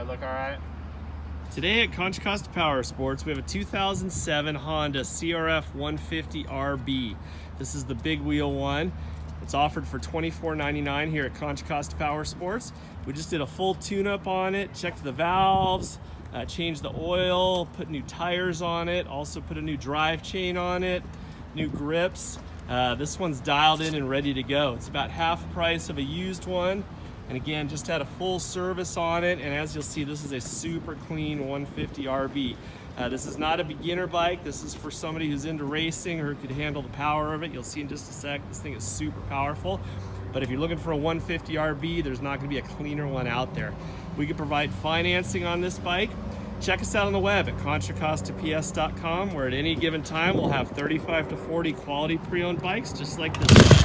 look all right? Today at Contra Costa Powersports, we have a 2007 Honda CRF150RB. This is the big wheel one. It's offered for $24.99 here at Contra Costa Powersports. We just did a full tune-up on it, checked the valves, changed the oil, put new tires on it, also put a new drive chain on it, new grips. This one's dialed in and ready to go. It's about half price of a used one. And again, just had a full service on it. And as you'll see, this is a super clean 150RB. This is not a beginner bike. This is for somebody who's into racing or who could handle the power of it. You'll see in just a sec, this thing is super powerful. But if you're looking for a 150RB, there's not gonna be a cleaner one out there. We can provide financing on this bike. Check us out on the web at contracostaps.com, where at any given time we'll have 35 to 40 quality pre-owned bikes just like this one.